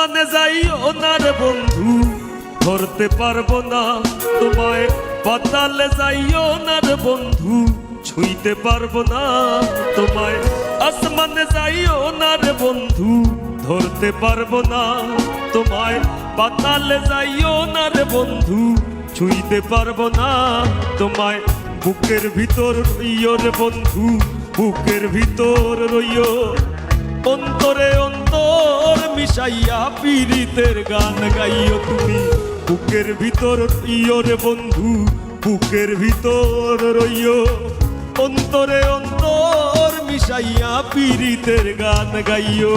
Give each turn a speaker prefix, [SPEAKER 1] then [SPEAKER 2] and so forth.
[SPEAKER 1] মানে যাইও না রে বন্ধু, ধরতে পারবো না তোমায়। পাতালে যাইও না রে বন্ধু, ছুঁইতে পারবো না তোমায়। আসমানে যাইও না রে বন্ধু, ধরতে পারবো না তোমায়। পাতালে যাইও না রে বন্ধু, ছুঁইতে পারবো না তোমায়। বুকের ভিতর রইও রে বন্ধু, বুকের ভিতর রইও। অন্তরে অন্তর মিশাইয়া পীড়িতের গান গাইও তুমি। বুকের ভিতর রইও রে বন্ধু, বুকের ভিতর রইও। অন্তরে অন্তর মিশাইয়া পীড়িতের গান গাইও।